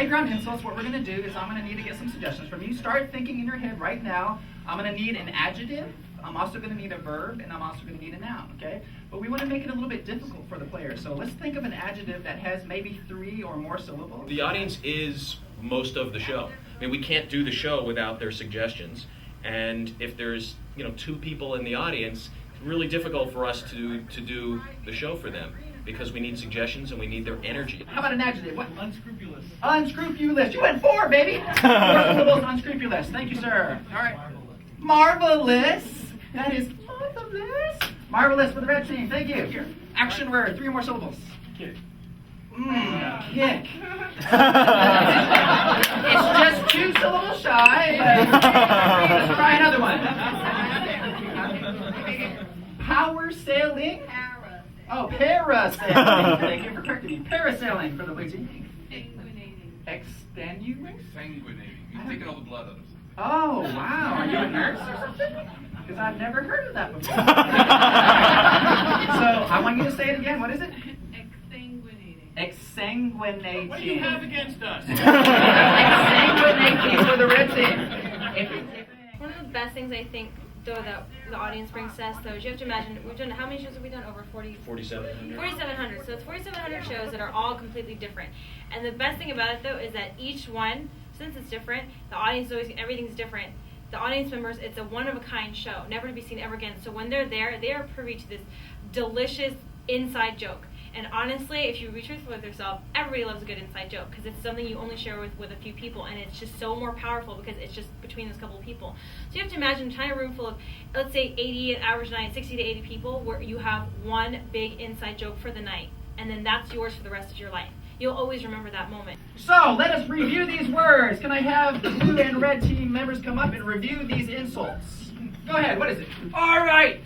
playground insults, what we're going to do is I'm going to need to get some suggestions from you. Start thinking in your head right now. I'm going to need an adjective. I'm also going to need a verb, and I'm also going to need a noun, okay? But we want to make it a little bit difficult for the players. So let's think of an adjective that has maybe 3 or more syllables. The audience is most of the show. I mean, we can't do the show without their suggestions. And if there's, 2 people in the audience, it's really difficult for us to do the show for them because we need suggestions and we need their energy. How about an adjective? What? Unscrupulous. Unscrupulous. You went 4, baby. 4 syllables, unscrupulous. Thank you, sir. All right. Marvelous. That is marvelous. Marvelous for the red team. Thank you. Here. Action word. 3 or more syllables. Kick. Kick. It's just 2 syllables shy. Let's try another one. Power sailing. Oh, parasailing. Thank you for correcting me. Parasailing for the blue team. Extenuating. Sanguinating. You're taking all the blood out of something. Oh, wow. Are you a nurse or something? Because I've never heard of that before. So I want you to say it again. What is it? Exsanguinating. What do you have against us? Exsanguinating for the red team. One of the best things I think, though, that the audience brings to us, though, is you have to imagine, how many shows have we done? Over 4,700. 4,700. So it's 4,700 shows that are all completely different. And the best thing about it, though, is that each one, since it's different, the audience everything's different. The audience members, it's a one-of-a-kind show, never to be seen ever again. So when they're there, they are privy to this delicious inside joke. And honestly, if you be truthful with yourself, everybody loves a good inside joke because it's something you only share with a few people, and it's just so more powerful because it's just between those couple of people. So you have to imagine a tiny room full of, let's say, 80 an average night, 60 to 80 people, where you have one big inside joke for the night, and then that's yours for the rest of your life. You'll always remember that moment. So let us review these words. Can I have the blue and red team members come up and review these insults? Go ahead. What is it? All right.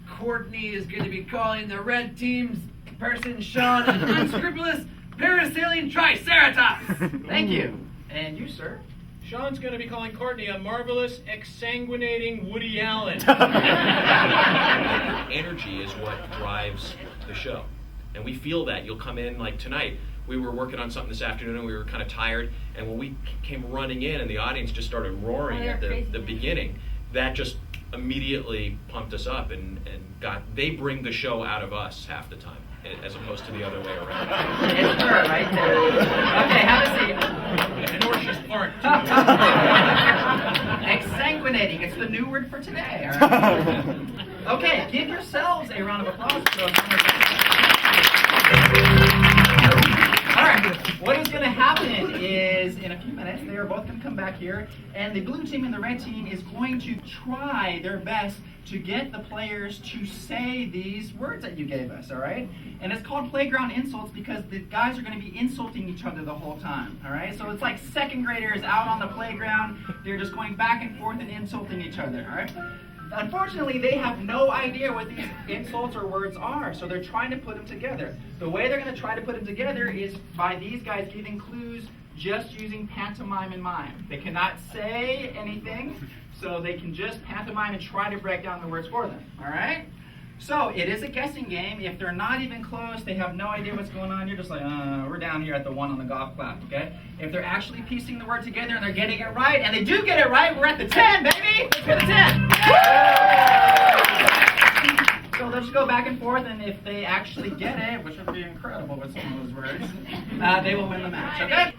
Courtney is going to be calling the red team's person Sean an unscrupulous parasailing triceratops. Thank you. And you, sir? Sean's going to be calling Courtney a marvelous, exsanguinating Woody Allen. Energy is what drives the show. And we feel that. You'll come in like tonight. We were working on something this afternoon and we were kind of tired. And when we came running in and the audience just started roaring at the beginning, that just immediately pumped us up and they bring the show out of us half the time, as opposed to the other way around. It's her right there. Okay, have a seat. And or she's part. Exsanguinating. It's the new word for today. All right? Okay, give yourselves a round of applause. All right, what is going to happen is in a few minutes, they are both going to come back here, and the blue team and the red team is going to try their best to get the players to say these words that you gave us, all right? And it's called playground insults because the guys are going to be insulting each other the whole time, all right? So it's like second graders out on the playground. They're just going back and forth and insulting each other, all right? Unfortunately, they have no idea what these insults or words are, so they're trying to put them together. The way they're going to try to put them together is by these guys giving clues just using pantomime and mime. They cannot say anything, so they can just pantomime and try to break down the words for them, all right? So it is a guessing game. If they're not even close, they have no idea what's going on, you're just like, we're down here at the 1 on the golf clap, okay? If they're actually piecing the word together and they're getting it right, and they do get it right, we're at the 10, baby! Let's get a 10! So they'll just go back and forth, and if they actually get it, which would be incredible with some of those words, they will win the match, okay?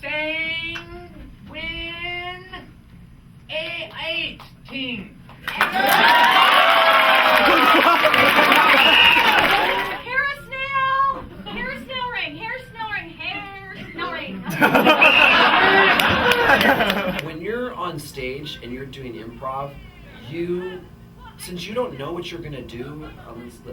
Exsanguinating. When you're on stage and you're doing improv, since you don't know what you're gonna do,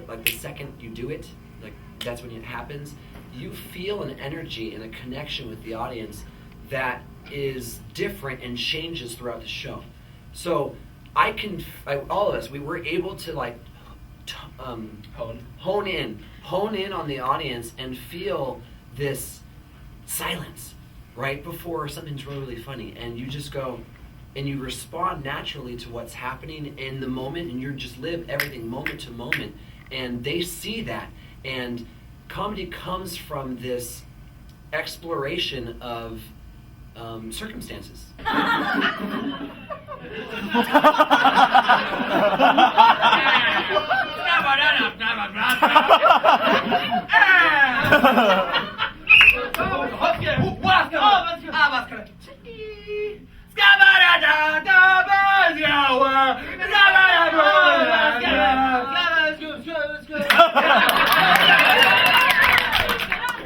like the second you do it, like that's when it happens, you feel an energy and a connection with the audience that is different and changes throughout the show. So all of us, we were able to hone in on the audience and feel this silence right before something's really funny, and you just go and you respond naturally to what's happening in the moment, and you just live everything moment to moment, and they see that. And comedy comes from this exploration of circumstances.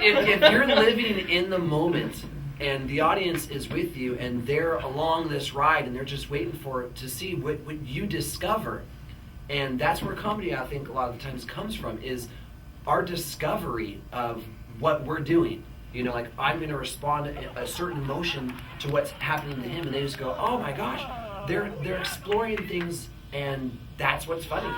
If you're living in the moment and the audience is with you and they're along this ride and they're just waiting to see what you discover, and that's where comedy, I think, a lot of the times comes from, is our discovery of what we're doing. You know, like, I'm going to respond a certain emotion to what's happening to him, and they just go, oh my gosh, they're exploring things, and that's what's funny.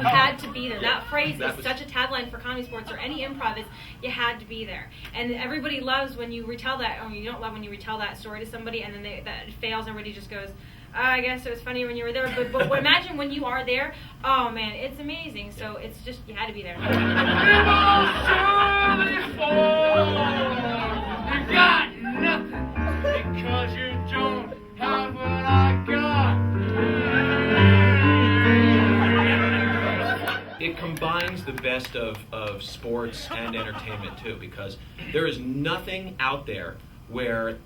Had to be there. That phrase is such a tagline for ComedySportz or any improv. Is you had to be there, and everybody loves when you retell that. Or you don't love when you retell that story to somebody, and then that fails. And everybody just goes, I guess it was funny when you were there, but imagine when you are there. Oh man, it's amazing. So it's just, you had to be there. You got nothing because you don't have what I got. It combines the best of sports and entertainment too, because there is nothing out there where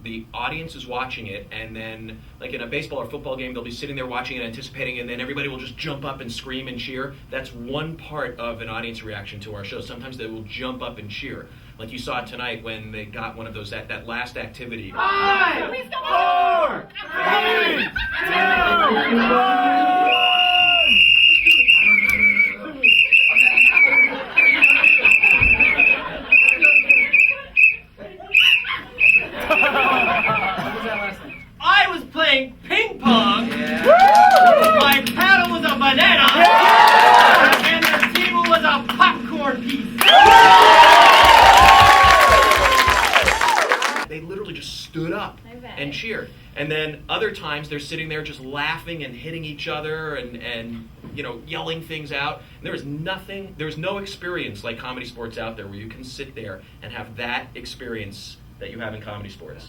the audience is watching it, and then, like in a baseball or football game, they'll be sitting there watching and anticipating, and then everybody will just jump up and scream and cheer. That's one part of an audience reaction to our show. Sometimes they will jump up and cheer. Like you saw tonight when they got one of those, that last activity. 5, 4, 3, 2, 1. I was playing ping pong. My paddle was a banana. And the table was a popcorn piece. They literally just stood up and cheered. And then other times they're sitting there just laughing and hitting each other and you know, yelling things out. And there's no experience like ComedySportz out there where you can sit there and have that experience that you have in ComedySportz.